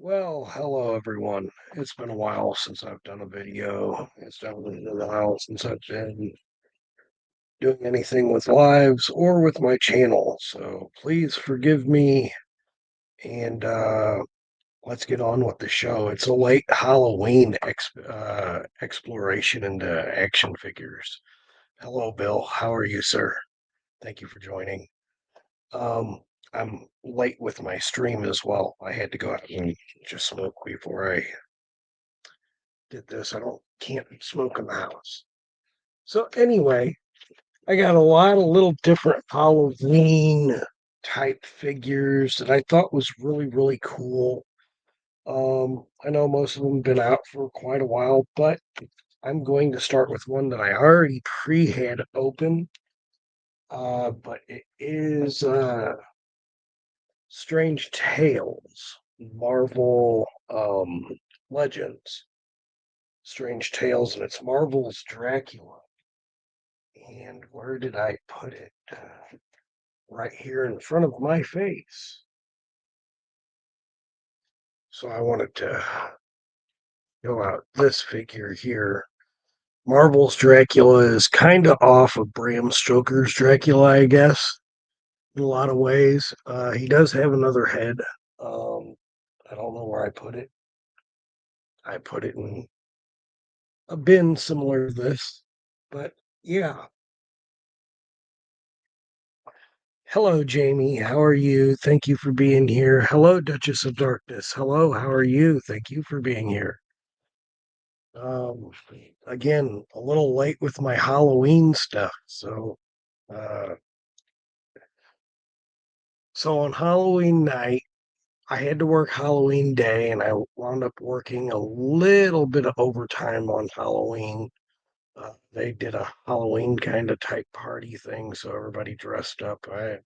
Well, hello everyone. It's been a while since I've done a video. It's definitely been a while since I've been doing anything with lives or with my channel. So please forgive me and let's get on with the show. It's a late Halloween exploration into action figures. Hello, Bill. How are you, sir? Thank you for joining. Um, I'm late with my stream as well. I had to go out and just smoke before I did this. Can't smoke in the house. So anyway, I got a lot of little different Halloween type figures that I thought was really cool. I know most of them been out for quite a while, but I'm going to start with one that I already had open. But it is Strange Tales, Marvel Legends. Strange Tales, and it's Marvel's Dracula. And where did I put it? Right here in front of my face. So I wanted to go out this figure here. Marvel's Dracula is kind of off of Bram Stoker's Dracula, I guess, in a lot of ways. He does have another head. Um, I don't know where I put it. I put it in a bin similar to this. But yeah. Hello, Jamie. How are you? Thank you for being here. Hello, Duchess of Darkness. Hello, how are you? Thank you for being here. Um, Again, a little late with my Halloween stuff. Uh, so on Halloween night, I had to work Halloween day, and I wound up working a little bit of overtime on Halloween. They did a Halloween kind of type party thing, so everybody dressed up. I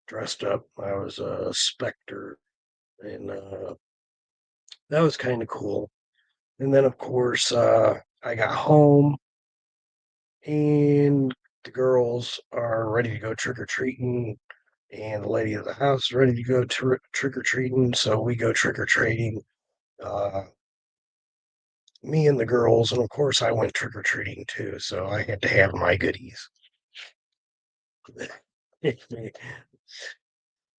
dressed up. I was a Spectre, and that was kind of cool. And then, of course, I got home and the girls are ready to go trick or treating, and the lady of the house is ready to go trick or treating. So we go trick or treating, uh, me and the girls, and of course, I went trick or treating too. So I had to have my goodies.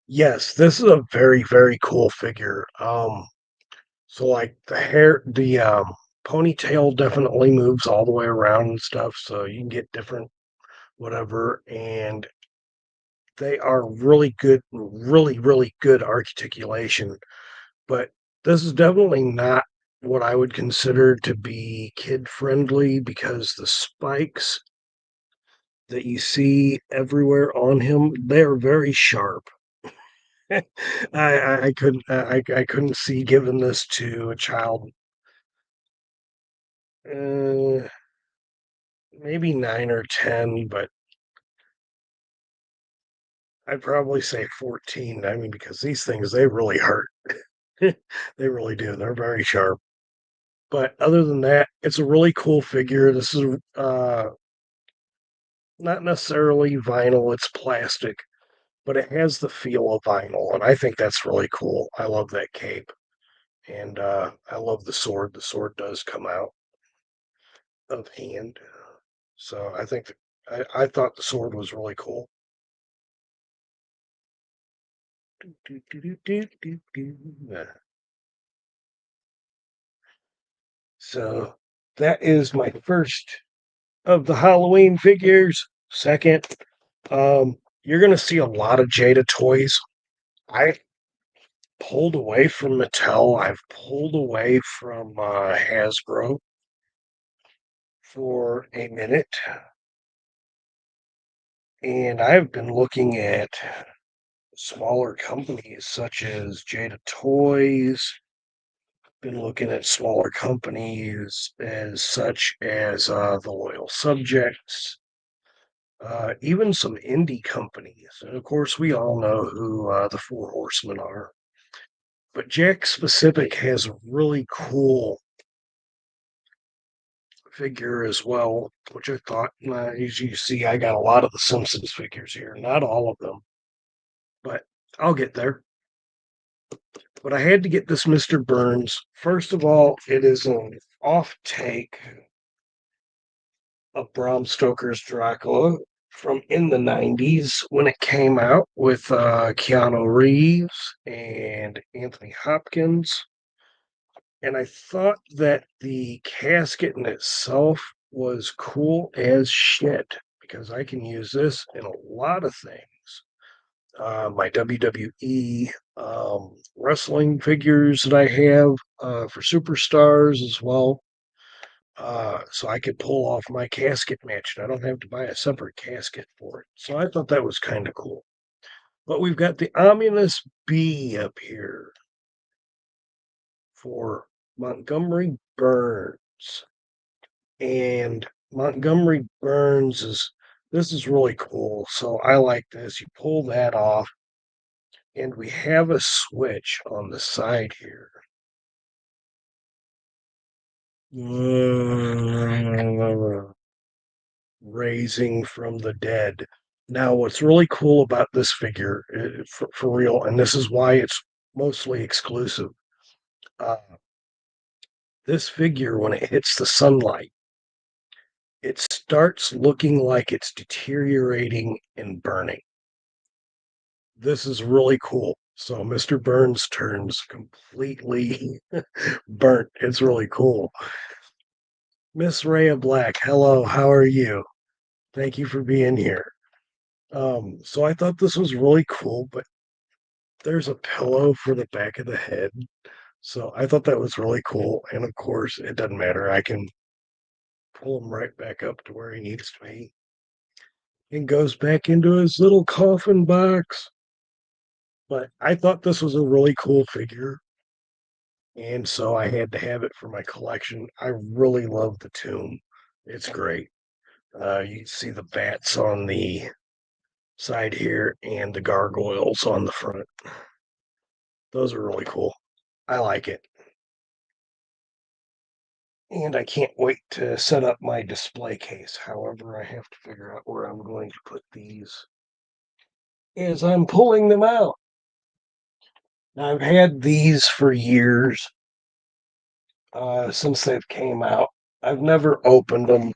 Yes, this is a very cool figure. So like the ponytail definitely moves all the way around and stuff, so you can get different whatever, and they are really good, really good articulation. But this is definitely not what I would consider to be kid friendly because the spikes that you see everywhere on him, they're very sharp. I couldn't see giving this to a child. Uh, Maybe 9 or 10, but I'd probably say 14. I mean, because these things they really hurt. They really do. They're very sharp. But other than that, it's a really cool figure. This is not necessarily vinyl, it's plastic, but it has the feel of vinyl, and I think that's really cool. I love that cape, and I love the sword. The sword does come out of hand, so I thought the sword was really cool. So that is my first of the Halloween figures. Second, you're going to see a lot of Jada toys. I pulled away from Mattel. I've pulled away from Hasbro for a minute, and I've been looking at smaller companies such as Jada Toys. Been looking at smaller companies as such as the Loyal Subjects, even some indie companies. And of course, we all know who the Four Horsemen are. But Jakks Pacific has a really cool figure as well, which I thought, as you see, I got a lot of the Simpsons figures here. Not all of them, but I'll get there. But I had to get this Mr. Burns. First of all, it is an off take of Bram Stoker's Dracula from in the 90s when it came out with Keanu Reeves and Anthony Hopkins. And I thought that the casket in itself was cool as shit because I can use this in a lot of things. My WWE wrestling figures that I have for superstars as well. So I could pull off my casket match and I don't have to buy a separate casket for it. So I thought that was kind of cool. But we've got the ominous bee up here for Montgomery Burns. And Montgomery Burns this is really cool. So I like this. You pull that off, and we have a switch on the side here. Raising from the dead. Now, what's really cool about this figure, for real, and this is why it's mostly exclusive, uh, this figure, when it hits the sunlight, it starts looking like it's deteriorating and burning. This is really cool. So Mr. Burns turns completely burnt. It's really cool. Miss Rhea Black, hello, how are you? Thank you for being here. So I thought this was really cool, but there's a pillow for the back of the head. So I thought that was really cool. And of course, it doesn't matter. I can pull him right back up to where he needs to be. And goes back into his little coffin box. But I thought this was a really cool figure. And so I had to have it for my collection. I really love the tomb. It's great. You can see the bats on the side here and the gargoyles on the front. Those are really cool. I like it. And I can't wait to set up my display case. However, I have to figure out where I'm going to put these as I'm pulling them out. Now, I've had these for years, since they've came out. I've never opened them,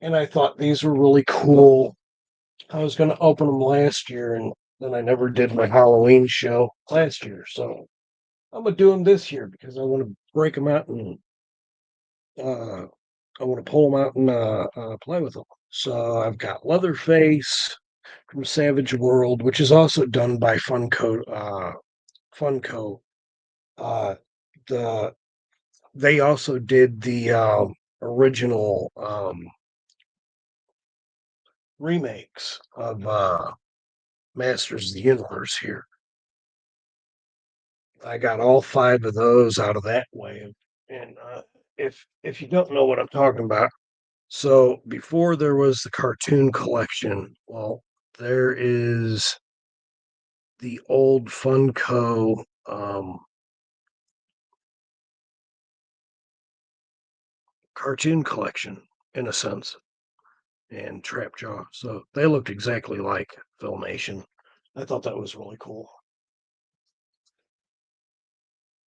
and I thought these were really cool. I was going to open them last year, and then I never did my Halloween show last year. So I'm going to do them this year because I want to break them out and I want to pull them out and play with them. So I've got Leatherface from Savage World, which is also done by Funko. Funko. Uh, the they also did the original remakes of Masters of the Universe here. I got all 5 of those out of that way. And if you don't know what I'm talking about, so before there was the cartoon collection, well, there is the old Funko cartoon collection, in a sense, and Trapjaw. So they looked exactly like Filmation. I thought that was really cool.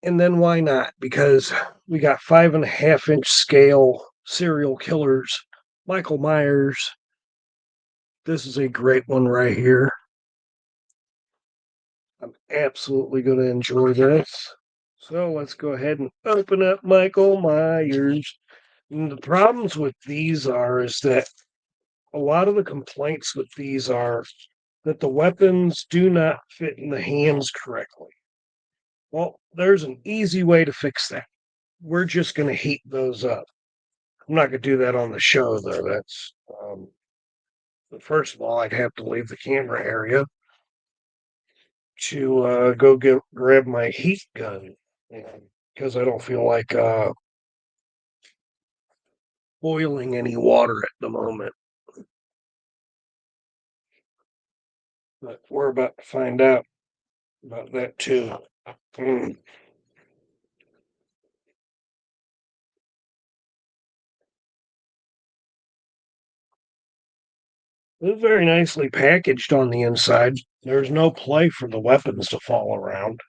And then why not? Because we got 5.5-inch scale serial killers, Michael Myers. This is a great one right here. I'm absolutely going to enjoy this. So let's go ahead and open up Michael Myers. And the problems with these is that a lot of the complaints with these are that the weapons do not fit in the hands correctly. Well, there's an easy way to fix that. We're just going to heat those up. I'm not going to do that on the show, though. That's first of all, I'd have to leave the camera area to go grab my heat gun because I don't feel like boiling any water at the moment. But we're about to find out about that too. Mm. It's very nicely packaged on the inside. There's no play for the weapons to fall around.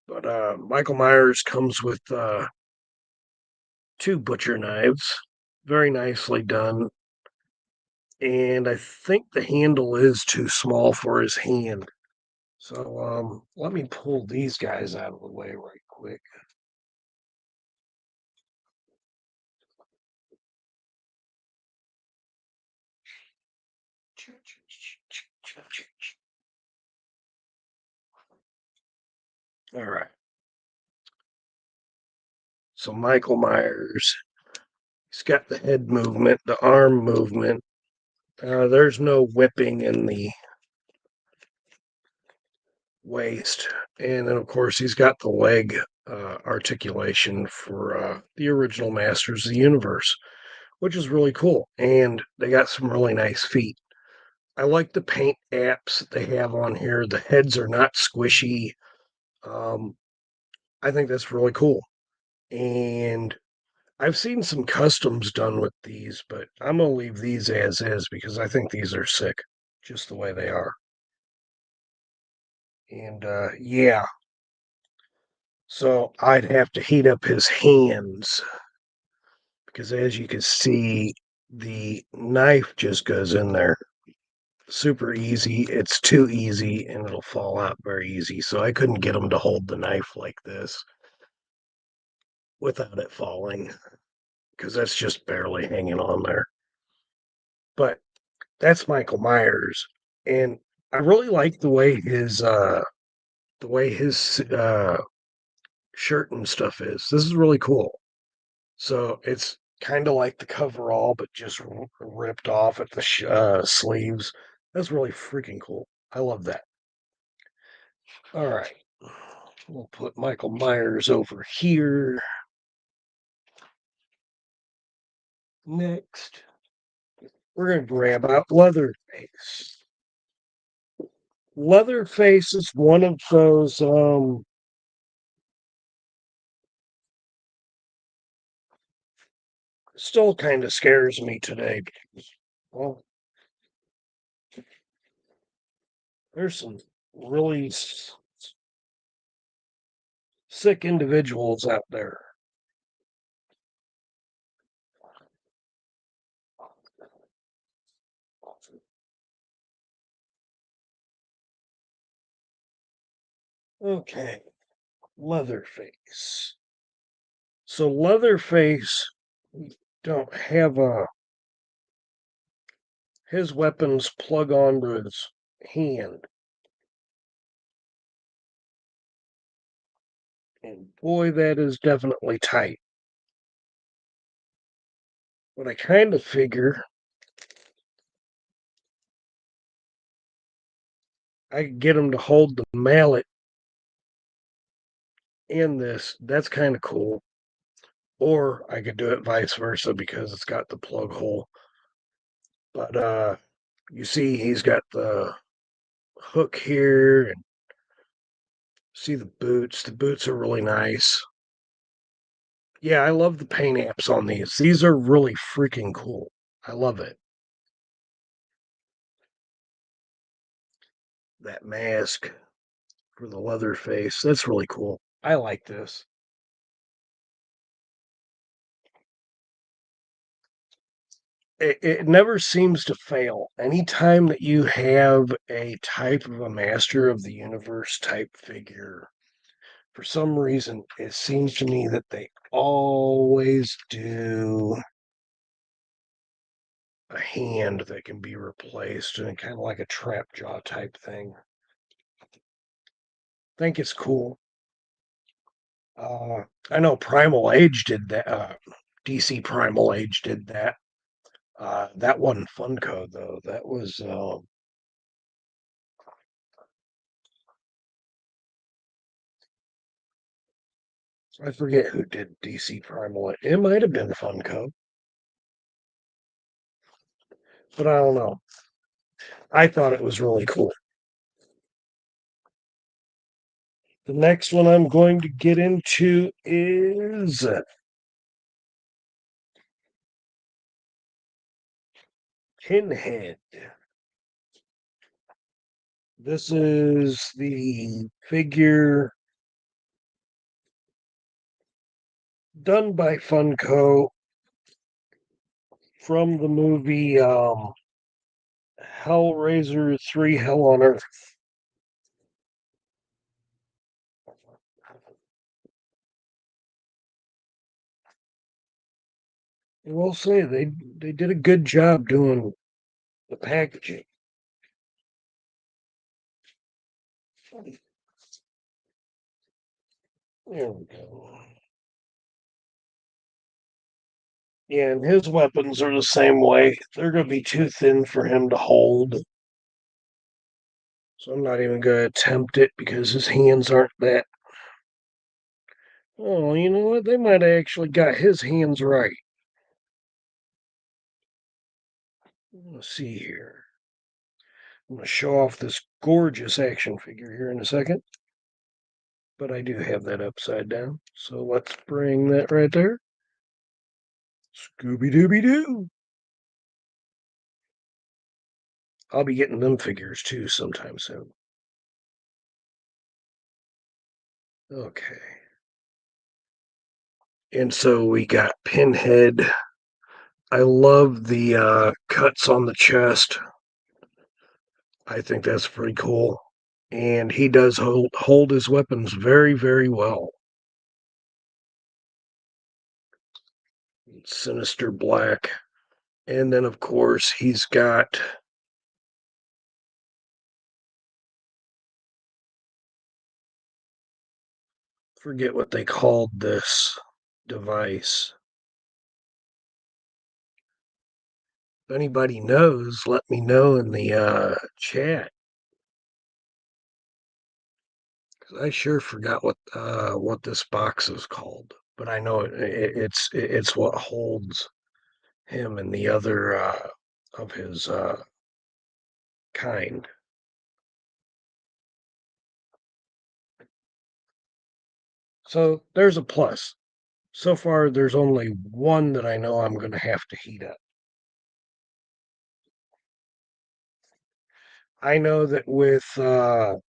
But Michael Myers comes with two butcher knives, very nicely done. And I think the handle is too small for his hand. So let me pull these guys out of the way right quick. All right. So Michael Myers, he's got the head movement, the arm movement. There's no whipping in the waist. And then, of course, he's got the leg articulation for the original Masters of the Universe, which is really cool. And they got some really nice feet. I like the paint apps that they have on here. The heads are not squishy. Um, I think that's really cool. And I've seen some customs done with these, but I'm going to leave these as is because I think these are sick, just the way they are. And yeah, so I'd have to heat up his hands because as you can see, the knife just goes in there super easy. It's too easy and it'll fall out very easy. So I couldn't get him to hold the knife like this without it falling because that's just barely hanging on there. But that's Michael Myers, and I really like the way his shirt and stuff is. This is really cool. So it's kind of like the coverall, but just ripped off at the sleeves. That's really freaking cool. I love that. All right, we'll put Michael Myers over here. Next, we're gonna grab out Leatherface. Leatherface is one of those still kind of scares me today because, well, there's some really sick individuals out there. Okay, Leatherface. So Leatherface don't have his weapons plug onto his hand. And boy, that is definitely tight. But I kind of figure I could get him to hold the mallet in this. That's kind of cool. Or I could do it vice versa because it's got the plug hole. But you see he's got the hook here and see the boots. The boots are really nice. Yeah, I love the paint apps on these. These are really freaking cool. I love it. That mask for the leather face. That's really cool. I like this. It never seems to fail. Anytime that you have a type of a master of the universe type figure, for some reason, it seems to me that they always do a hand that can be replaced and kind of like a trap jaw type thing. Think it's cool. I know Primal Age did that. DC Primal Age did that. That wasn't Funko though. That was I forget who did DC Primal. It might have been Funko, but I don't know. I thought it was really cool. The next one I'm going to get into is Pinhead. This is the figure done by Funko from the movie Hellraiser 3 Hell on Earth. I will say they did a good job doing the packaging. There we go. Yeah, and his weapons are the same way. They're going to be too thin for him to hold. So I'm not even going to attempt it because his hands aren't that. Oh, you know what? They might have actually got his hands right. Let's see here. I'm going to show off this gorgeous action figure here in a second. But I do have that upside down. So let's bring that right there. Scooby Dooby Doo. I'll be getting them figures too sometime soon. Okay. And so we got Pinhead. I love the cuts on the chest. I think that's pretty cool. And he does hold his weapons very, very well. Sinister Black. And then, of course, he's got forget what they called this device. If anybody knows, let me know in the chat. 'Cause I sure forgot what this box is called, but I know it's what holds him and the other of his kind. So there's a plus. So far, there's only one that I know I'm going to have to heat up. I know that with the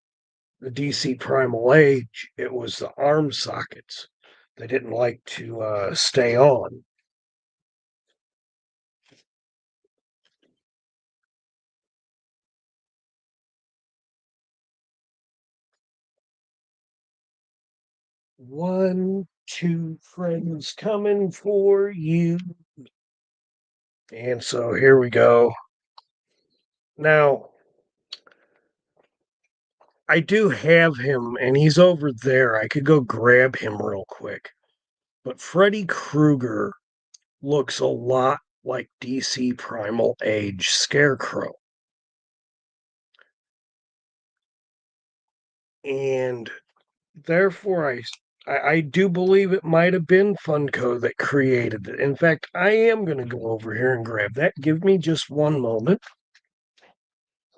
DC Primal Age, it was the arm sockets they didn't like to stay on. One, two friends coming for you. And so here we go. Now, I do have him, and he's over there. I could go grab him real quick. But Freddy Krueger looks a lot like DC Primal Age Scarecrow. And therefore, I do believe it might have been Funko that created it. In fact, I am going to go over here and grab that. Give me just one moment.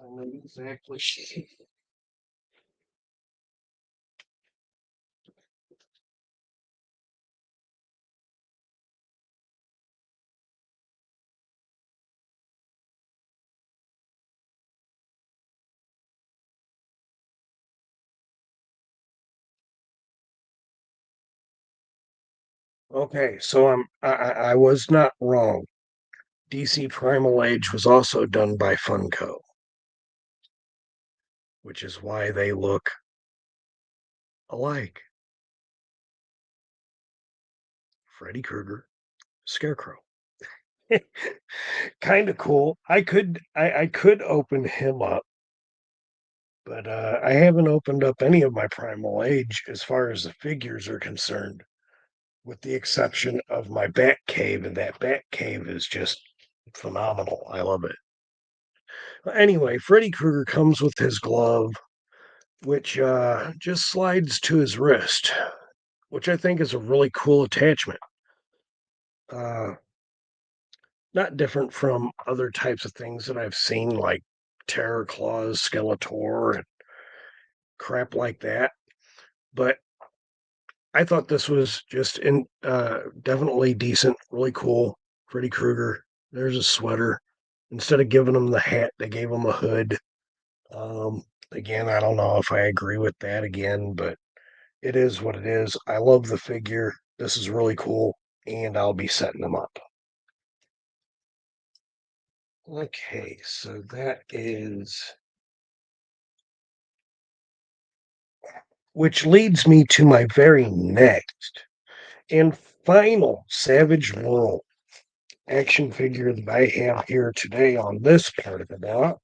I know exactly. Okay, so I was not wrong. DC Primal Age was also done by Funko, which is why they look alike. Freddy Krueger, Scarecrow. Kind of cool. I could open him up, but I haven't opened up any of my Primal Age as far as the figures are concerned, with the exception of my Bat Cave, and that Bat Cave is just phenomenal. I love it. Anyway, Freddy Krueger comes with his glove, which just slides to his wrist, which I think is a really cool attachment. Uh, Not different from other types of things that I've seen, like Terror Claws, Skeletor, and crap like that. But I thought this was just definitely decent, really cool. Freddy Krueger. There's a sweater. Instead of giving him the hat, they gave him a hood. Again, I don't know if I agree with that again, but it is what it is. I love the figure. This is really cool, and I'll be setting them up. Okay, so that is, which leads me to my very next and final Savage World action figure that I have here today on this part of the dock.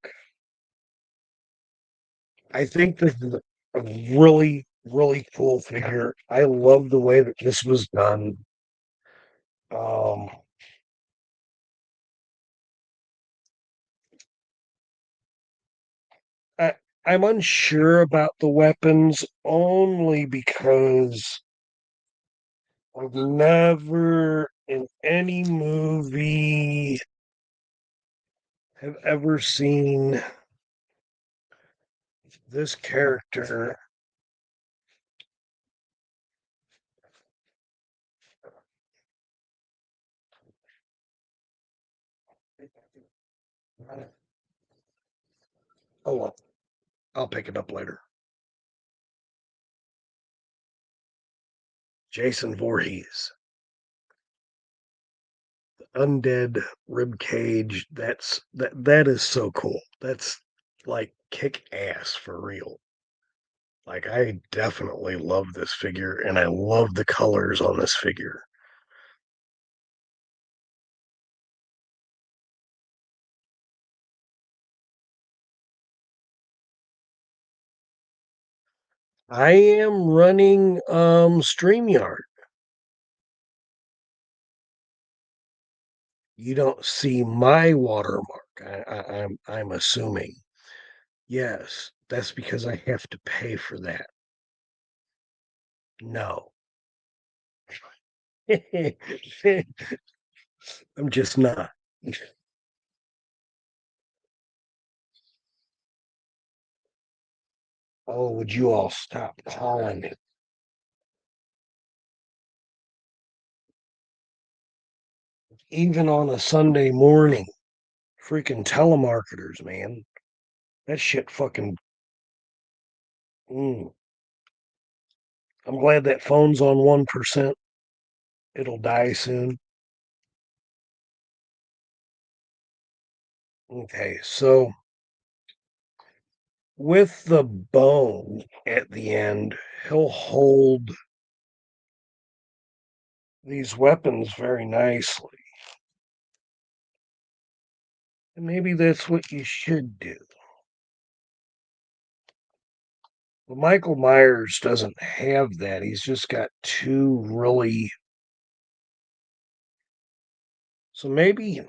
I think this is a really, really cool figure. I love the way that this was done. Um, I, I'm unsure about the weapons only because I've never in any movie have ever seen this character. Oh well, I'll pick it up later. Jason Voorhees, undead rib cage. That is so cool. That's like kick ass for real. Like I definitely love this figure and I love the colors on this figure. I am running StreamYard. You don't see my watermark. I'm assuming. Yes, that's because I have to pay for that. No. I'm just not. Oh, would you all stop calling me? Even on a Sunday morning. Freaking telemarketers, man. That shit fucking. Mm. I'm glad that phone's on 1%. It'll die soon. Okay, so with the bone at the end, he'll hold these weapons very nicely. And maybe that's what you should do. But Michael Myers doesn't have that. He's just got two really. So maybe,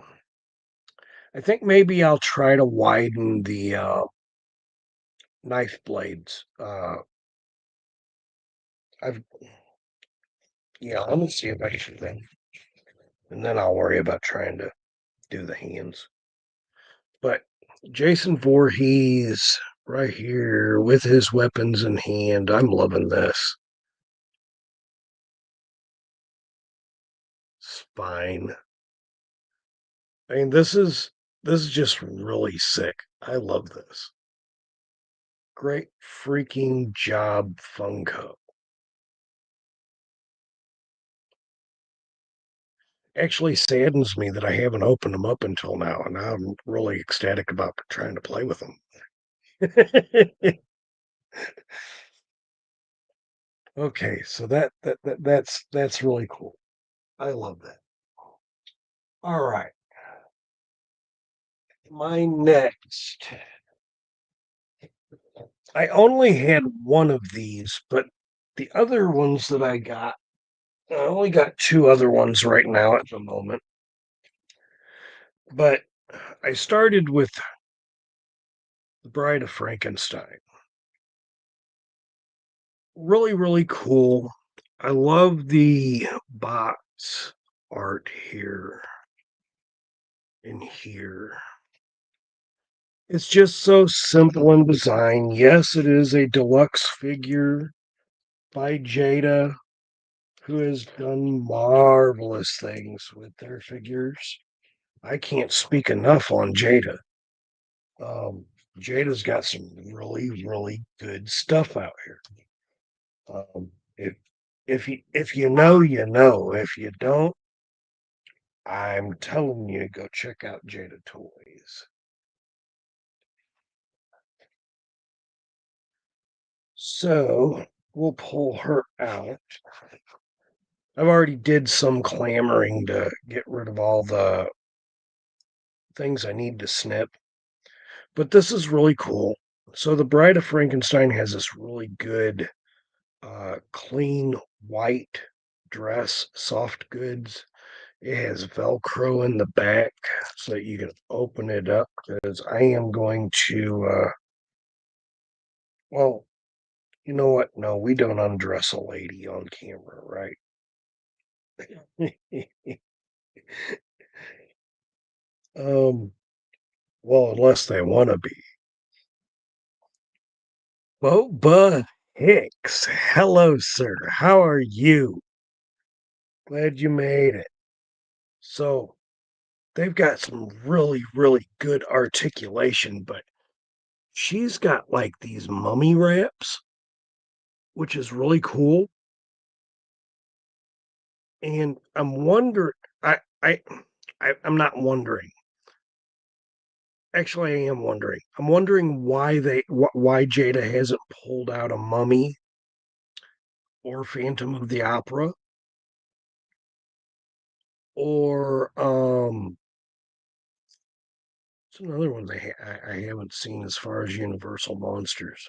I think maybe I'll try to widen the knife blades. I've, yeah, let me see if I can think. And then I'll worry about trying to do the hands. But Jason Voorhees right here with his weapons in hand. I'm loving this. Spine. I mean, this is just really sick. I love this. Great freaking job, Funko. Actually saddens me that I haven't opened them up until now, and now I'm really ecstatic about trying to play with them. Okay, so that's really cool. I love that. All right. My next. I only had one of these, but the other ones that I only got two other ones right now at the moment. But I started with The Bride of Frankenstein. Really, really cool. I love the box art here and here. It's just so simple in design. Yes, it is a deluxe figure by Jada, who has done marvelous things with their figures. I can't speak enough on Jada. Um, Jada's got some really, really good stuff out here. If if you know, you know. If you don't, I'm telling you, go check out Jada Toys. So we'll pull her out. I've already did some clamoring to get rid of all the things I need to snip, but this is really cool. So the Bride of Frankenstein has this really good, clean white dress, soft goods. It has Velcro in the back so that you can open it up. Because I am going to, well, you know what? No, we don't undress a lady on camera, right? um, well, unless they want to be. Boba Hicks. Hello, sir. How are you? Glad you made it. So, they've got some really, really good articulation, but she's got like these mummy wraps, which is really cool. And I'm wondering, I, I, I'm not wondering. Actually, I am wondering. I'm wondering why Jada hasn't pulled out a Mummy or Phantom of the Opera or it's another one I haven't seen as far as Universal Monsters.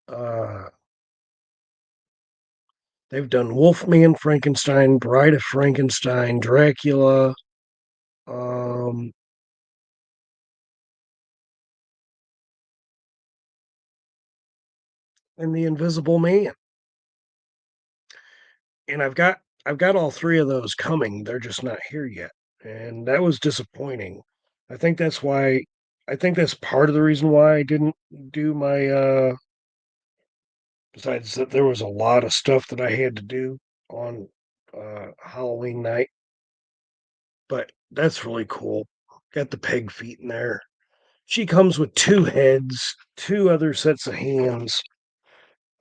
Uh, they've done Wolfman, Frankenstein, Bride of Frankenstein, Dracula, um, and The Invisible Man. And I've got all three of those coming. They're just not here yet. And that was disappointing. I think that's why I think that's part of the reason why I didn't do my besides that there was a lot of stuff that I had to do on Halloween night. But that's really cool. Got the peg feet in there. She comes with two heads, two other sets of hands,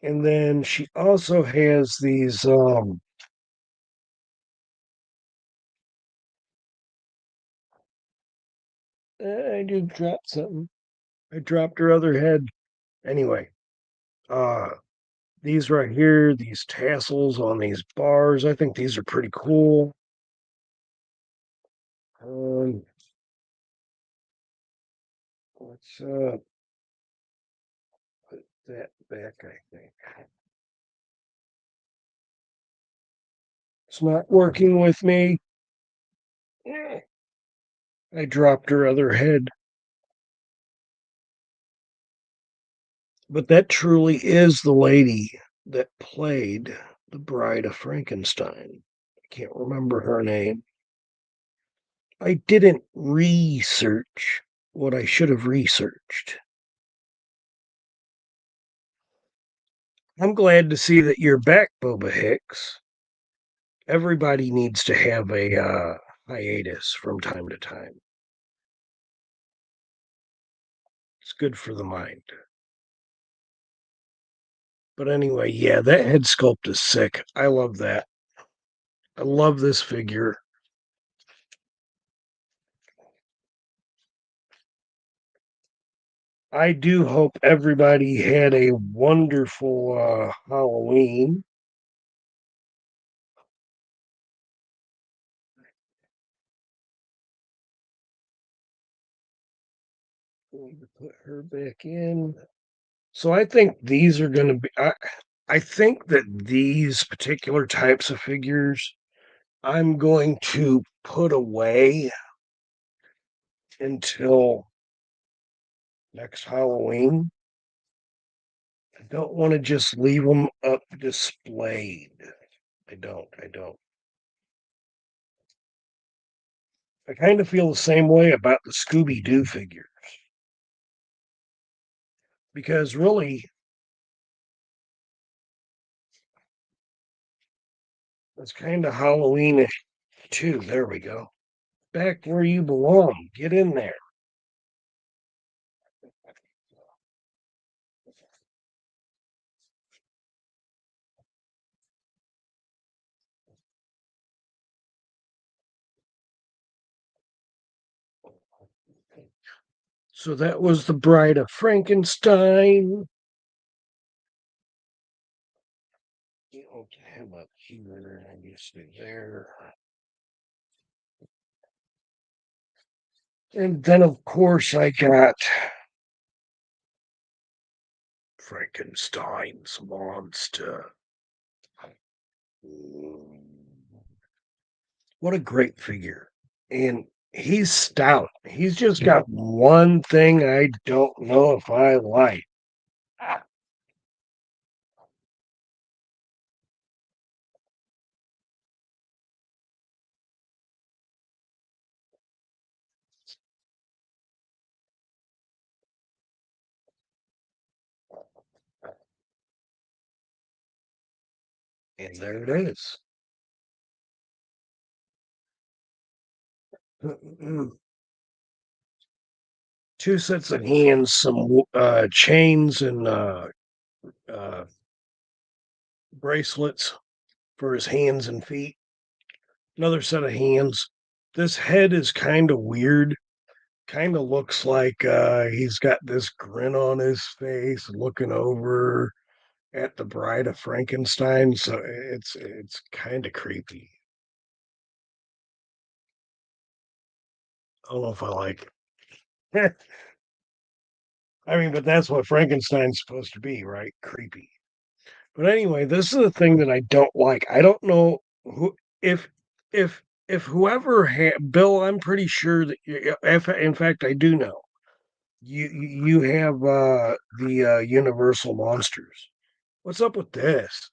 and then she also has these I did drop something. I dropped her other head. Anyway, uh, these right here, these tassels on these bars, I think these are pretty cool. Um, let's put that back, I think. It's not working with me. Eh, I dropped her other head. But that truly is the lady that played the Bride of Frankenstein. I can't remember her name. I didn't research what I should have researched. I'm glad to see that you're back, Boba Hicks. Everybody needs to have a hiatus from time to time. It's good for the mind. But anyway, yeah, that head sculpt is sick. I love that. I love this figure. I do hope everybody had a wonderful Halloween. Going to put her back in. So I think these are going to be. I think that these particular types of figures I'm going to put away until next Halloween. I don't want to just leave them up displayed. I don't. I don't. I kind of feel the same way about the Scooby Doo figure because really, it's kind of Halloweenish too. There we go. Back where you belong. Get in there. So that was the Bride of Frankenstein. Okay, how about here? I guess there. And then, of course, I got Frankenstein's monster. What a great figure. And he's stout. He's just got one thing I don't know if I like. And there it is. Two sets of hands, some chains, and uh, bracelets for his hands and feet. Another set of hands. This head is kind of weird. Kind of looks like he's got this grin on his face, looking over at the Bride of Frankenstein. So it's kind of creepy. I don't know if I like it. I mean, but that's what Frankenstein's supposed to be, right? Creepy. But anyway, this is the thing that I don't like. I don't know who if if whoever Bill, I'm pretty sure that if in fact I do know. You have the Universal monsters. What's up with this?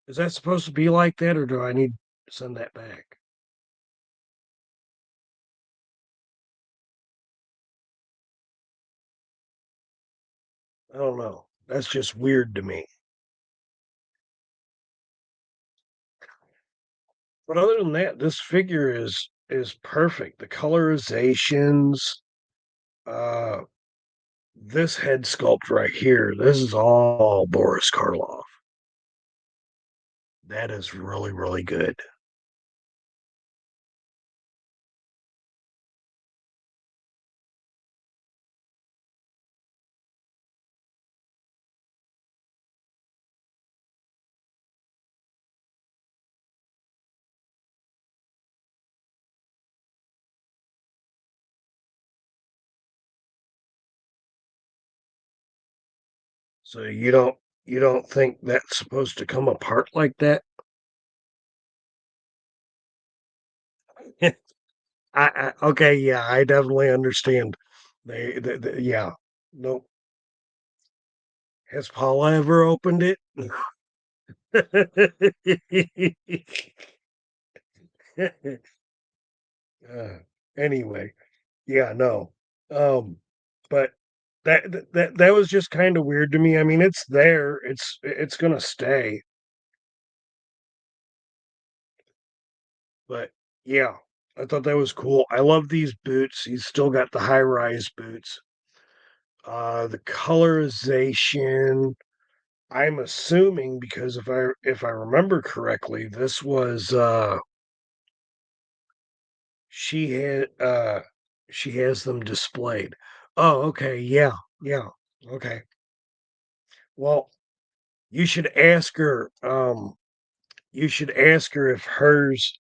Is that supposed to be like that, or do I need to send that back? I don't know. That's just weird to me. But other than that, this figure is perfect. The colorizations, uh, this head sculpt right here, this is all Boris Karloff. That is really, really good. So you don't think that's supposed to come apart like that? Okay, yeah, I definitely understand. Yeah, nope. Has Paula ever opened it? uh, anyway, yeah, no. Um, but that was just kind of weird to me. I mean, it's there. It's gonna stay. But yeah, I thought that was cool. I love these boots. He's still got the high rise boots. The colorization. I'm assuming because if I remember correctly, this was she had she has them displayed. Oh, okay, yeah, yeah, okay. Well, you should ask her. You should ask her if hers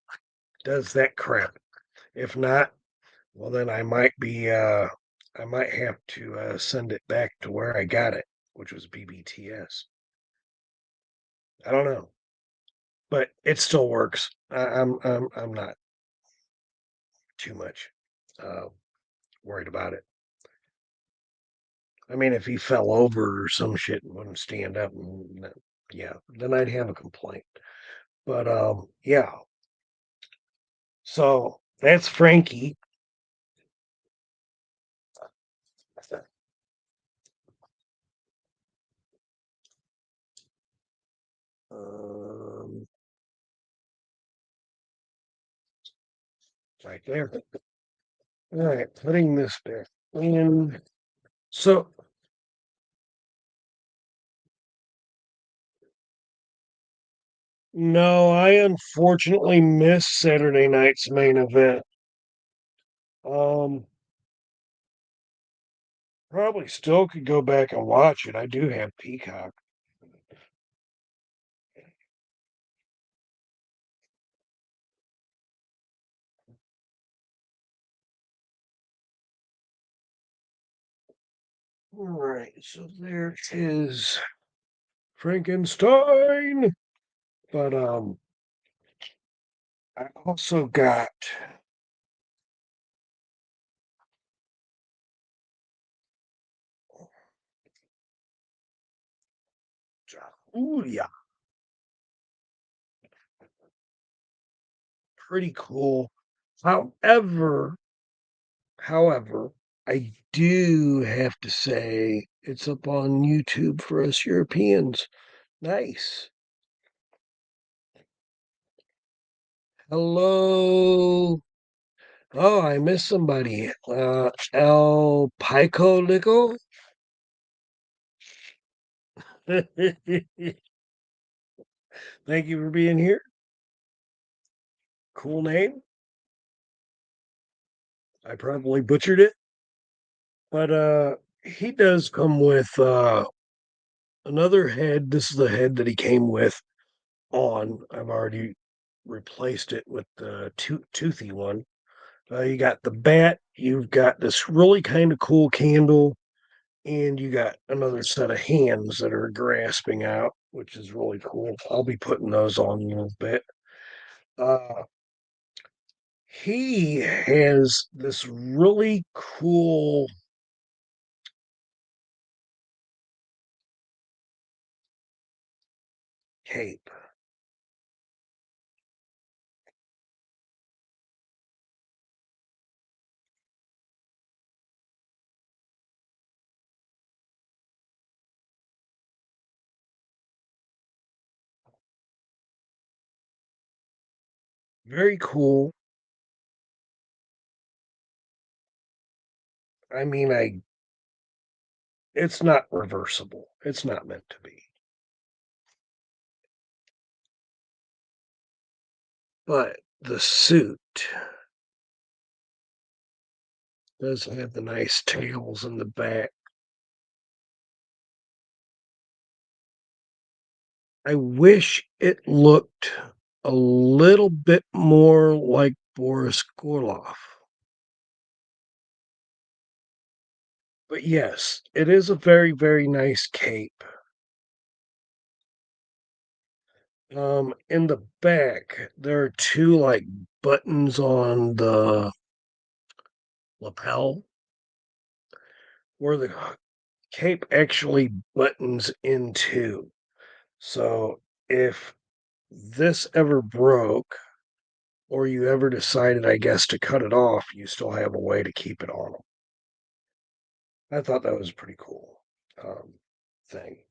does that crap. If not, well then I might have to send it back to where I got it, which was BBTS. I don't know, but it still works. I'm not too much uh, worried about it. I mean, if he fell over or some shit and wouldn't stand up, yeah, then I'd have a complaint. But yeah. So that's Frankie. Um, right there. All right, putting this back in. So no, I unfortunately missed Saturday night's main event. Um, Probably still could go back and watch it. I do have Peacock. All right, so there is Frankenstein. But I also got Julia. Pretty cool. However, however, I do have to say it's up on YouTube for us Europeans. Nice. Hello. Oh, I missed somebody. El Pico Lico. Thank you for being here. Cool name. I probably butchered it, but he does come with another head. This is the head that he came with on. I've already replaced it with the toothy one. You got the bat. You've got this really kind of cool candle, and you got another set of hands that are grasping out, which is really cool. I'll be putting those on in a little bit. Uh, he has this really cool cape. Very cool. I mean, it's not reversible. It's not meant to be. But the suit does have the nice tails in the back. I wish it looked a little bit more like Boris Gorloff. But yes, it is a very, very nice cape. In the back, there are two like buttons on the lapel where the cape actually buttons into. So if this ever broke, or you ever decided, I guess, to cut it off, you still have a way to keep it on. I thought that was a pretty cool thing.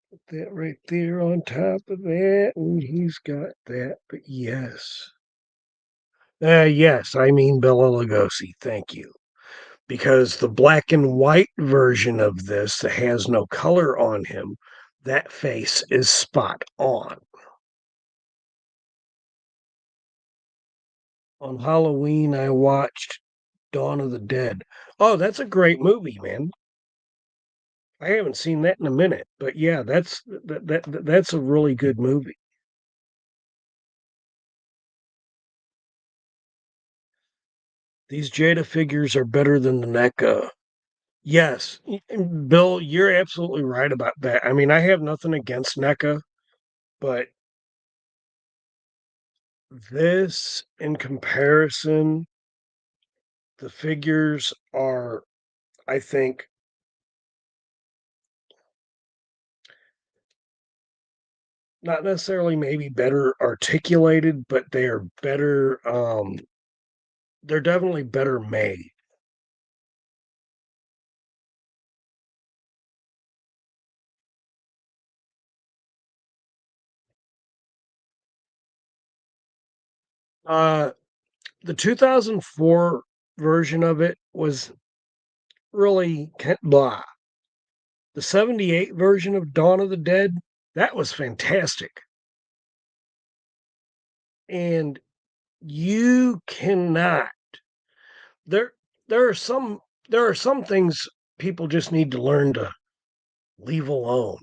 Put that right there on top of that, and he's got that. But yes, I mean Bela Lugosi. Thank you. Because the black and white version of this that has no color on him, that face is spot on. On Halloween, I watched Dawn of the Dead. Oh, that's a great movie, man. I haven't seen that in a minute, but yeah, that's a really good movie. These Jada figures are better than the NECA. Yes, Bill, you're absolutely right about that. I mean, I have nothing against NECA, but this, in comparison, the figures are, I think, not necessarily maybe better articulated, but they are better. They're definitely better made. Uh, the 2004 version of it was really blah. The 78 version of Dawn of the Dead, that was fantastic. And you cannot there there are some there are some things people just need to learn to leave alone.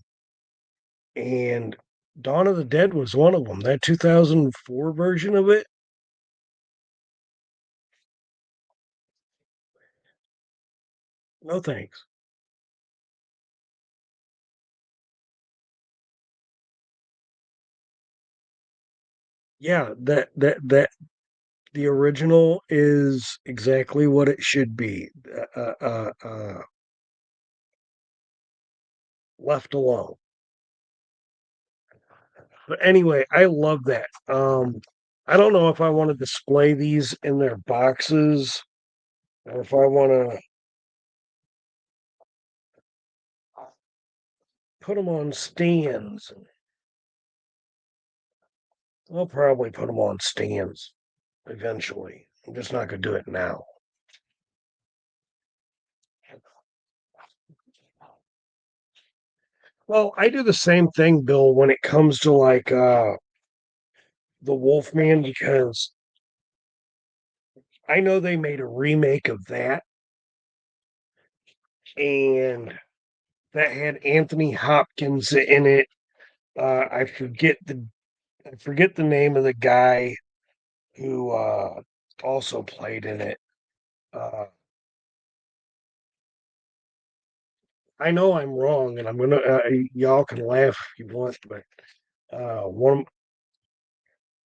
And Dawn of the Dead was one of them. That 2004 version of it. No thanks. Yeah, that the original is exactly what it should be. Left alone. But anyway, I love that. I don't know if I want to display these in their boxes or if I want to put them on stands. I'll probably put them on stands eventually. I'm just not going to do it now. Well, I do the same thing, Bill, when it comes to like the Wolfman because I know they made a remake of that and that had Anthony Hopkins in it. I forget the name of the guy who also played in it. Uh, I know I'm wrong, and I'm gonna y'all can laugh if you want, but one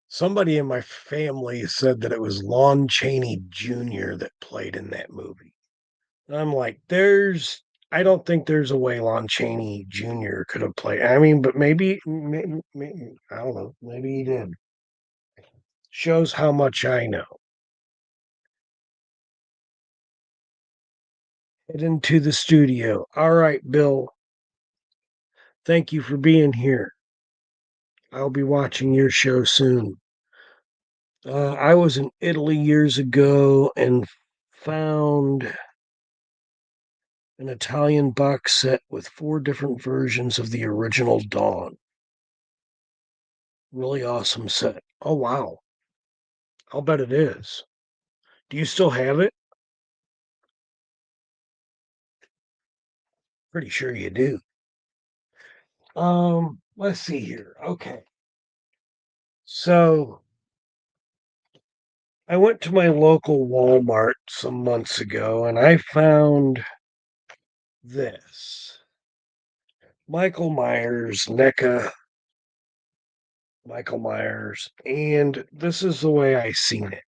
somebody in my family said that it was Lon Chaney Jr. that played in that movie. And I'm like, I don't think there's a way Lon Chaney Jr. could have played. I mean, but maybe I don't know. Maybe he did. Shows how much I know. Head into the studio. All right, Bill. Thank you for being here. I'll be watching your show soon. I was in Italy years ago and found an Italian box set with 4 different versions of the original Dawn. Really awesome set. Oh, wow. I'll bet it is. Do you still have it? Pretty sure you do. Let's see here. Okay. So I went to my local Walmart some months ago and I found this Michael Myers, NECA Michael Myers, and this is the way I seen it.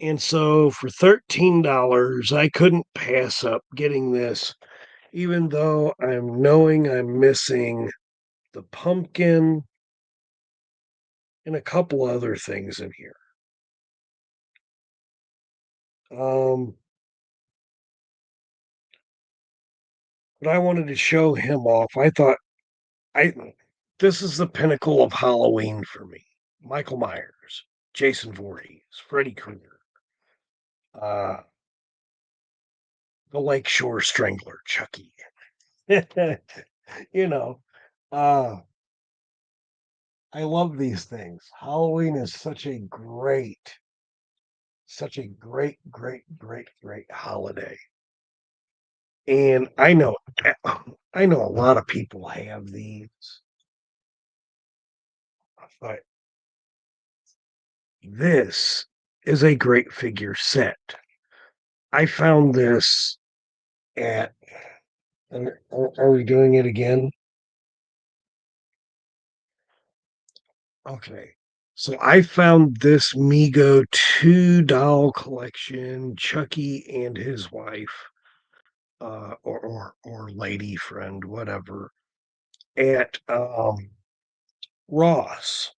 And so for $13, I couldn't pass up getting this, even though I'm knowing I'm missing the pumpkin and a couple other things in here. Um, but I wanted to show him off. I thought I this is the pinnacle of Halloween for me. Michael Myers, Jason Voorhees, Freddy Krueger, uh, the Lakeshore Strangler, Chucky. you know, uh, I love these things. Halloween is such a great holiday. And I know a lot of people have these, but this is a great figure set. I found this at, are we doing it again? Okay. So I found this Mego 2 doll collection, Chucky and his wife, or lady friend, whatever, at Ross.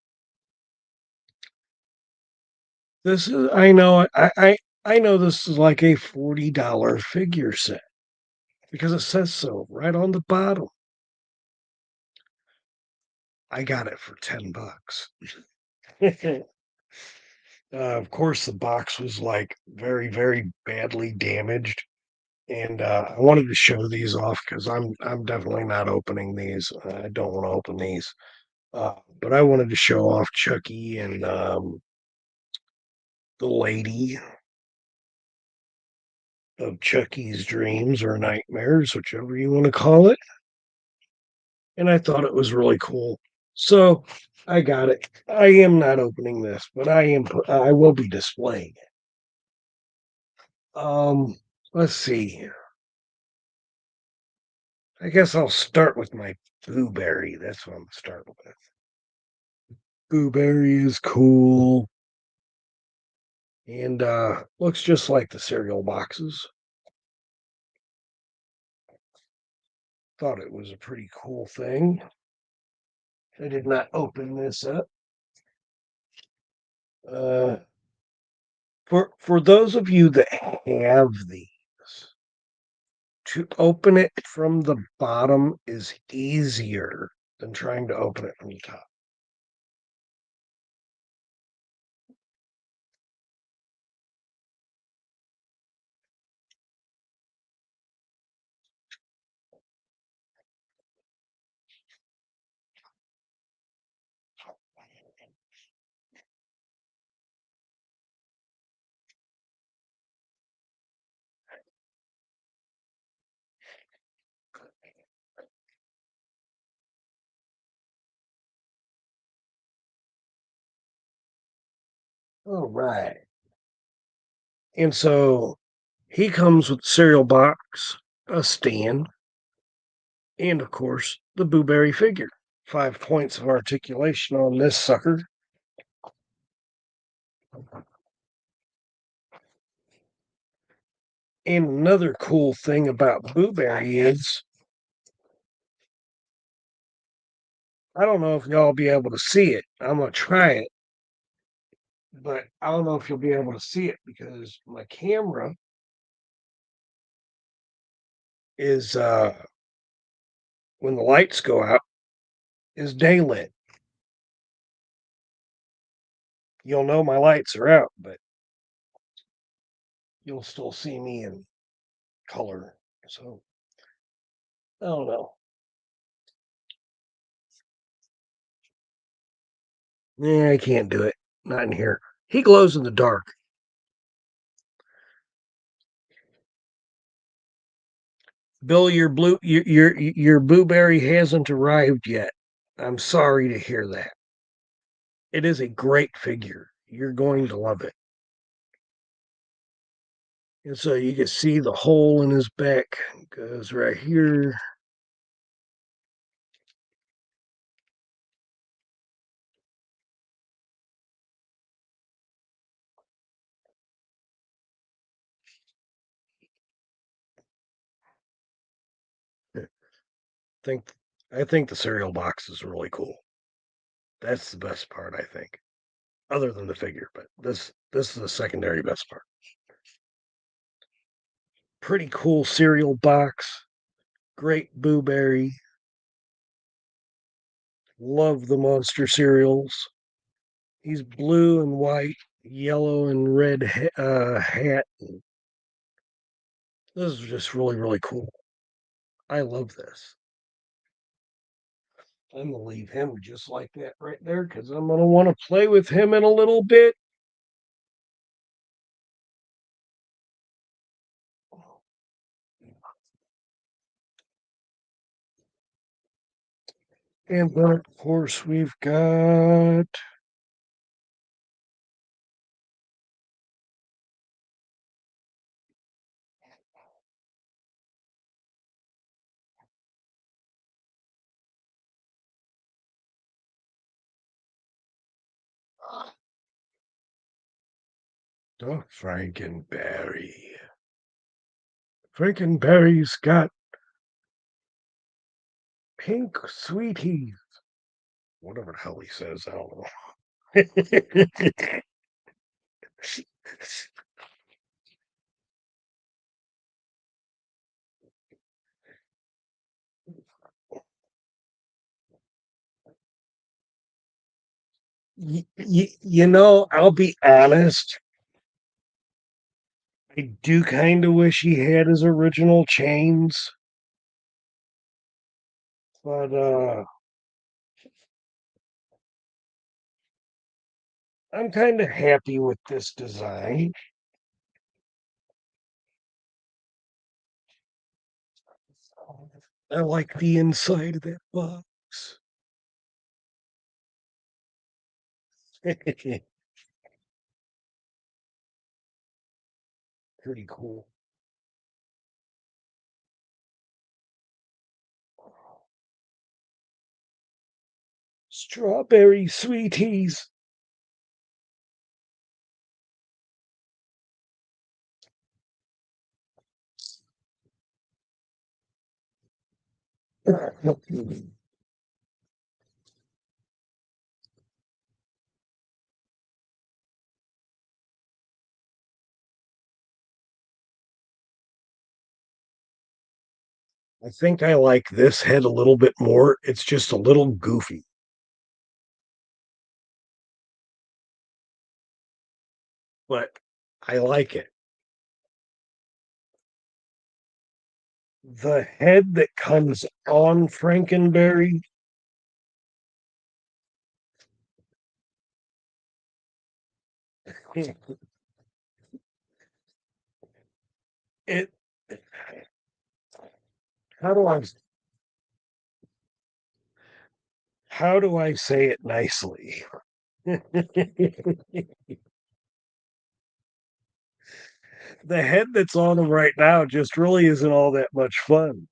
This is I know this is like a $40 figure set because it says so right on the bottom. I got it for $10. Of course, the box was like very badly damaged, and I wanted to show these off because I'm definitely not opening these. I don't want to open these, but I wanted to show off Chucky and the lady. of Chucky's dreams or nightmares, whichever you want to call it. And I thought it was really cool. So I got it. I am not opening this, but I will be displaying it. Let's see. I guess I'll start with my blueberry. That's what I'm gonna start with. Blueberry is cool. And looks just like the cereal boxes. Thought it was a pretty cool thing. I did not open this up. Uh, for those of you that have these, to open it from the bottom is easier than trying to open it from the top. All right. And so he comes with cereal box, a stand, and of course the Boo Berry figure. 5 points of articulation on this sucker. And another cool thing about Boo Berry is I don't know if y'all be able to see it. I'm gonna try it, but I don't know if you'll be able to see it because my camera is when the lights go out is daylit. You'll know my lights are out, but you'll still see me in color. So I don't know. Yeah, I can't do it. Not in here. He glows in the dark. Bill, your blueberry hasn't arrived yet. I'm sorry to hear that. It is a great figure. You're going to love it. And so you can see the hole in his back goes right here. Think I think the cereal box is really cool. That's the best part, I think. Other than the figure, but this is the secondary best part. Pretty cool cereal box. Great Boo Berry. Love the monster cereals. He's blue and white, yellow and red hat. This is just really, really cool. I love this. I'm gonna leave him just like that right there because I'm gonna want to play with him in a little bit. And then of course we've got the Frankenberry. Frankenberry's got pink sweeties. Whatever the hell he says, I don't know. I'll be honest. I do kind of wish he had his original chains, but I'm kind of happy with this design. I like the inside of that box. Pretty cool. Strawberry sweeties. I think I like this head a little bit more. It's just a little goofy, but I like it. The head that comes on Frankenberry, it how do I how do I say it nicely? The head that's on him right now just really isn't all that much fun.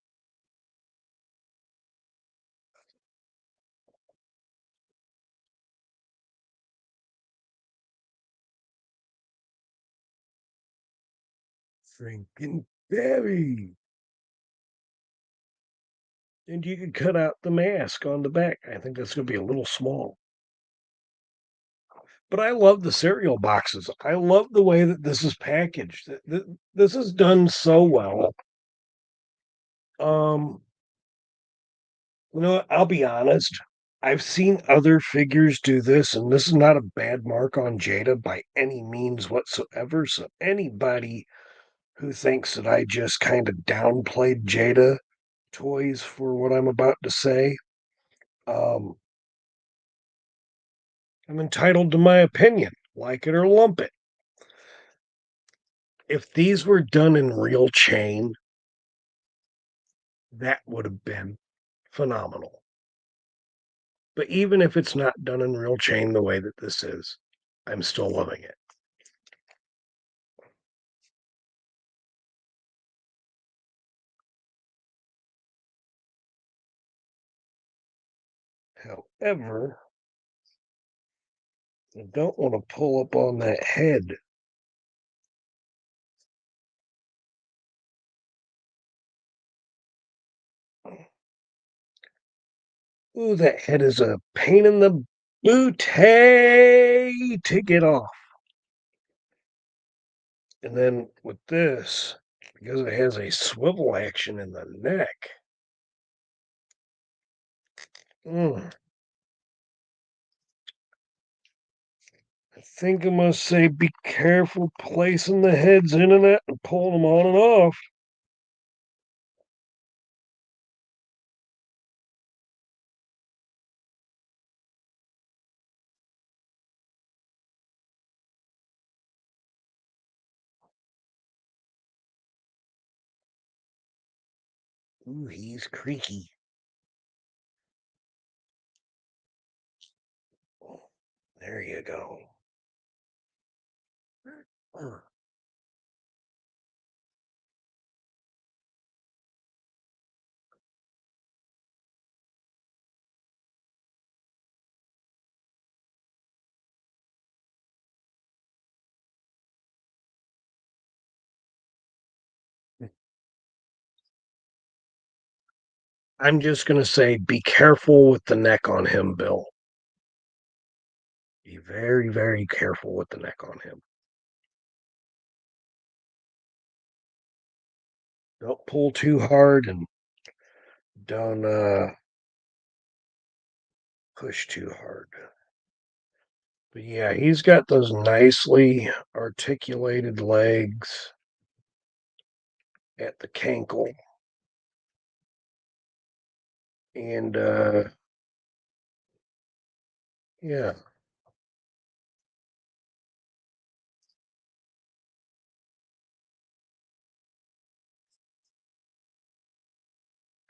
Frankenberry. And you could cut out the mask on the back. I think that's going to be a little small. But I love the cereal boxes. I love the way that this is packaged. This is done so well. Um, I'll be honest. I've seen other figures do this, and this is not a bad mark on Jada by any means whatsoever. So anybody who thinks that I just kind of downplayed Jada toys for what I'm about to say, um, I'm entitled to my opinion. Like it or lump it. If these were done in real chain, that would have been phenomenal. But even if it's not done in real chain the way that this is, I'm still loving it. However, I don't want to pull up on that head. Ooh, that head is a pain in the booty to get off. And then with this, because it has a swivel action in the neck, I think I must say be careful placing the heads in and out and pulling them on and off. Ooh, he's creaky. There you go. I'm just going to say be careful with the neck on him, Bill. Be very, very careful with the neck on him. Don't pull too hard and don't push too hard. But yeah, he's got those nicely articulated legs at the cankle. And yeah,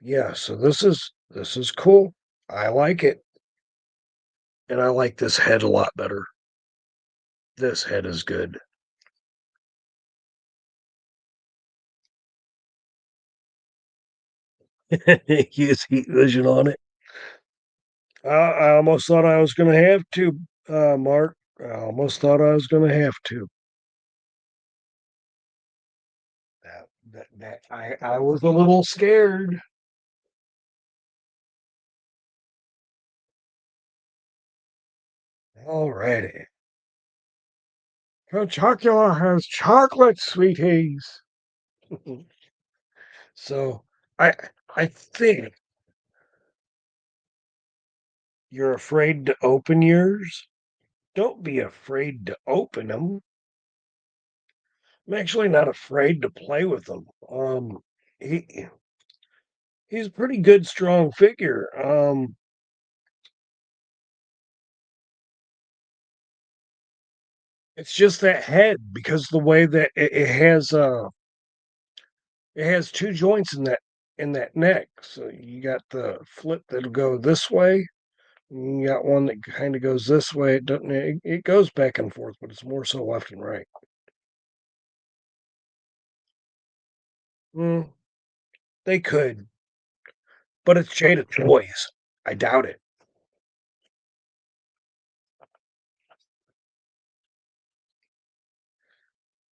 Yeah, so this is cool. I like it. And I like this head a lot better. This head is good. Use heat vision on it. I almost thought I was going to have to, Mark. I almost thought I was going to have to. I was a little scared. Alrighty. Chocula has chocolate sweeties. So I I think you're afraid to open yours. Don't be afraid to open them. I'm actually not afraid to play with them. He he's a pretty good, strong figure. It's just that head because the way that it has two joints in that neck. So you got the flip that'll go this way. And you got one that kind of goes this way. It doesn't. It goes back and forth, but it's more so left and right. Mm, they could, but it's Jada Toys. I doubt it.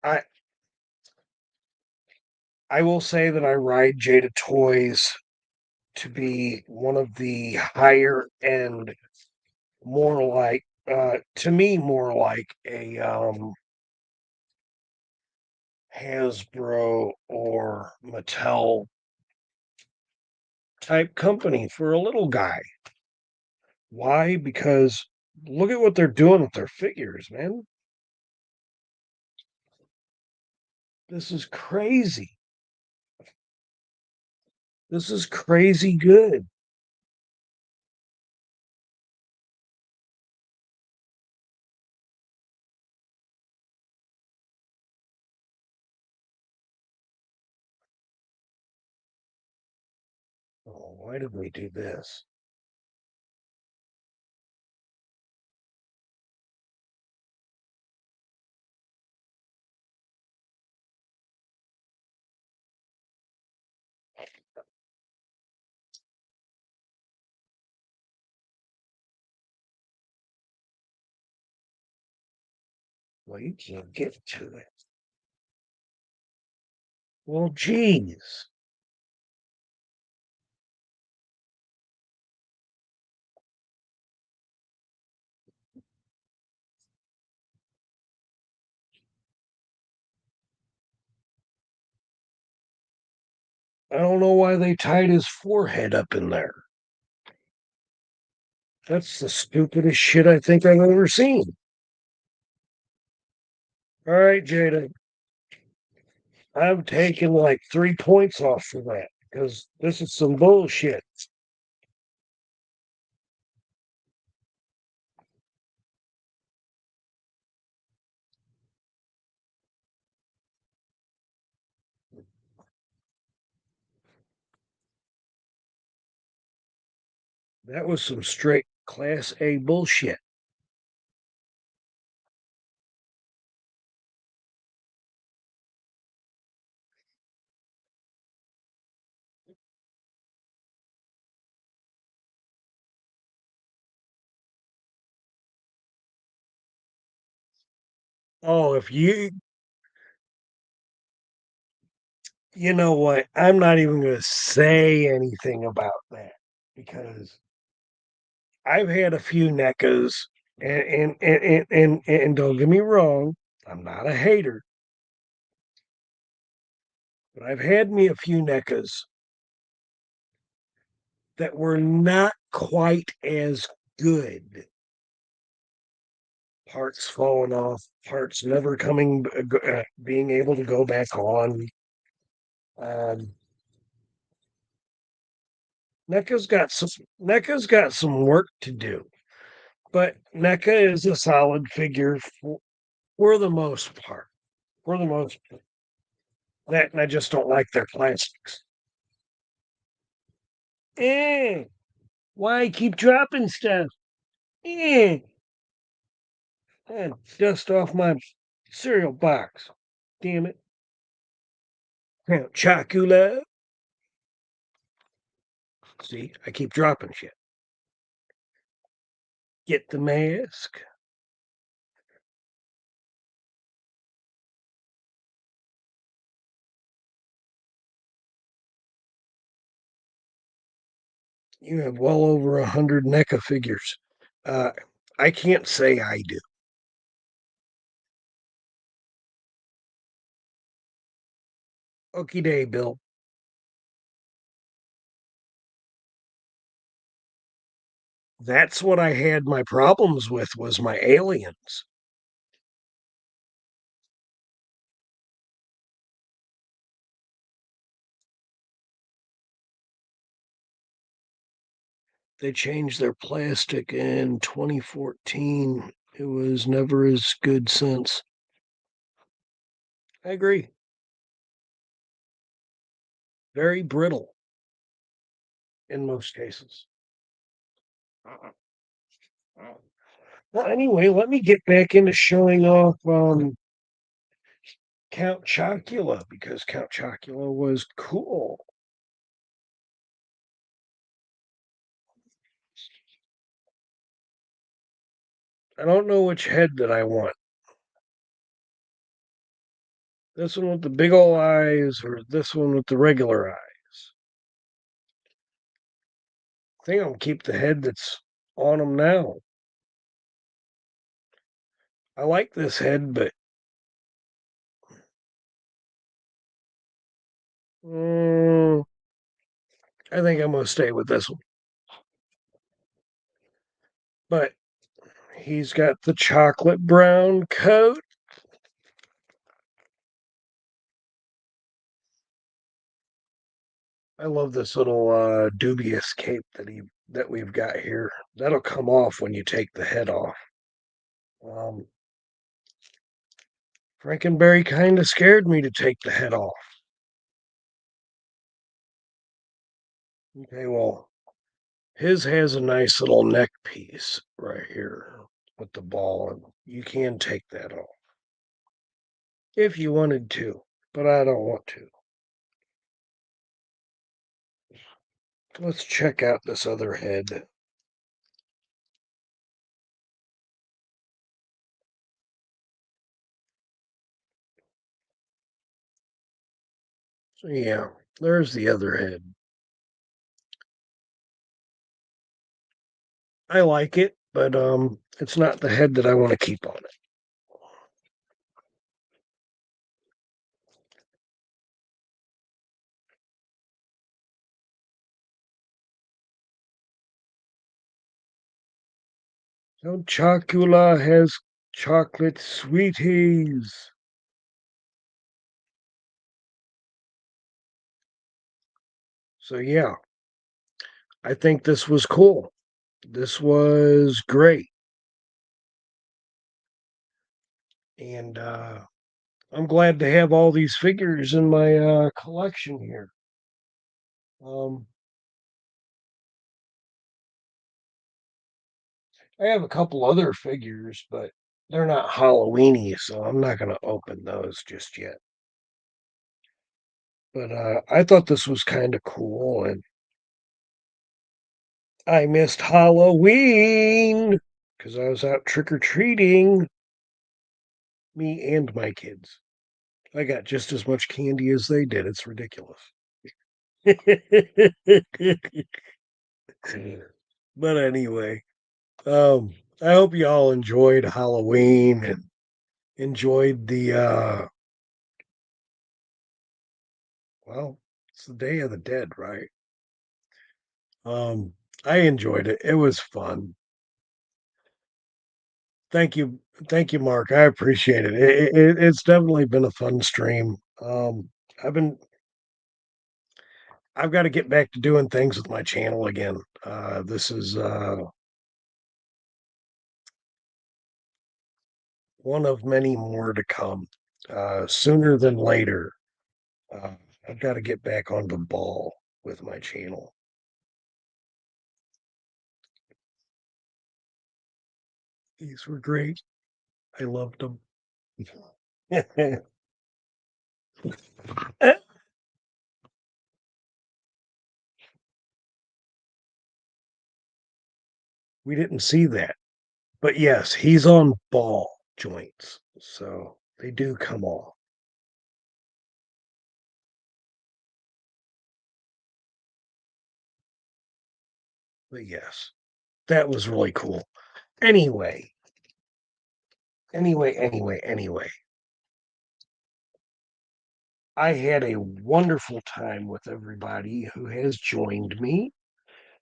I I will say that I ride Jada Toys to be one of the higher end, more like to me more like a Hasbro or Mattel type company for a little guy. Why? Because look at what they're doing with their figures, man. This is crazy. This is crazy good. Oh, why did we do this? Well, you can't get to it. Well, geez. I don't know why they tied his forehead up in there. That's the stupidest shit I think I've ever seen. All right, Jada, I'm taking like 3 points off for that because this is some bullshit. That was some straight class A bullshit. Oh, if you know what? I'm not even going to say anything about that because I've had a few NECAs, and don't get me wrong, I'm not a hater, but I've had me a few NECAs that were not quite as good. Parts falling off, parts never being able to go back on. Um, NECA's got some work to do, but NECA is a solid figure for the most part. For the most part, that and I just don't like their plastics. Eh, why keep dropping stuff? Eh, dust off my cereal box. Damn it. Count Chocula. See, I keep dropping shit. Get the mask. You have well over 100 NECA figures. Uh, I can't say I do. Okie day, Bill. That's what I had my problems with was my aliens. They changed their plastic in 2014. It was never as good since. I agree. Very brittle in most cases. Well, anyway, let me get back into showing off Count Chocula because Count Chocula was cool. I don't know which head that I want. This one with the big old eyes or this one with the regular eyes. I think I'll keep the head that's on them now. I like this head, but mm, I think I'm going to stay with this one. But he's got the chocolate brown coat. I love this little dubious cape that we've got here. That'll come off when you take the head off. Um, Frankenberry kind of scared me to take the head off. Okay, well, his has a nice little neck piece right here with the ball, and you can take that off if you wanted to, but I don't want to. Let's check out this other head. So yeah, there's the other head. I like it, but it's not the head that I want to keep on it. So Chocula has chocolate sweeties. So yeah, I think this was cool. This was great. And I'm glad to have all these figures in my collection here. Um, I have a couple other figures, but they're not Halloweeny, so I'm not going to open those just yet. But I thought this was kind of cool, and I missed Halloween because I was out trick or treating, me and my kids. I got just as much candy as they did. It's ridiculous. But anyway, um, I hope you all enjoyed Halloween and enjoyed the well, it's the Day of the Dead, right? Um, I enjoyed it. It was fun. Thank you, thank you, Mark. I appreciate it. It's definitely been a fun stream. I've been I've got to get back to doing things with my channel again. This is one of many more to come. Sooner than later. Uh, I've got to get back on the ball with my channel. These were great. I loved them. We didn't see that. But yes, he's on ball joints, so they do come off. But yes, that was really cool. Anyway, anyway, I had a wonderful time with everybody who has joined me,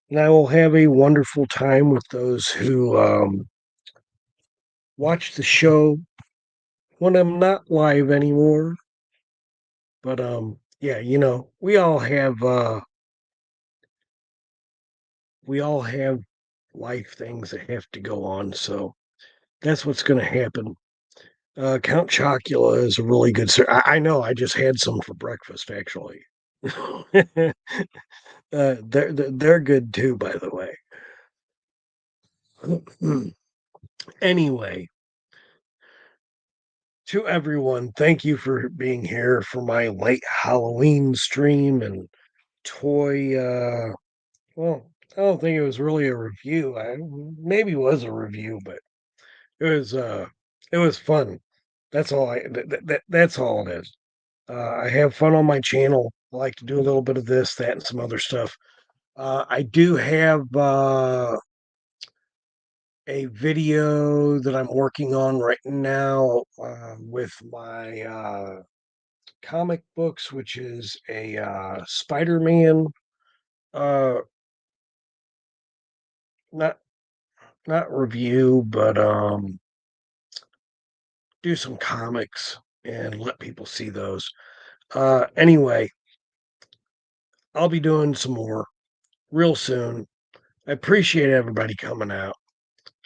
and I will have a wonderful time with those who watch the show when I'm not live anymore. But yeah, we all have life things that have to go on, so that's what's going to happen. Count Chocula is a really good I know. I just had some for breakfast, actually. They're good too, by the way. Anyway, to everyone, thank you for being here for my late Halloween stream and toy. Well, I don't think it was really a review. I maybe it was a review, but it was uh, it was fun. That's all that's all it is. I have fun on my channel. I like to do a little bit of this, that, and some other stuff. I do have a video that I'm working on right now with my comic books, which is a Spider-Man, uh, not not review, but do some comics and let people see those. Anyway, I'll be doing some more real soon. I appreciate everybody coming out.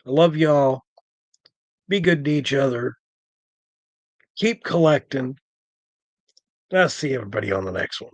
I love y'all. Be good to each other. Keep collecting. I'll see everybody on the next one.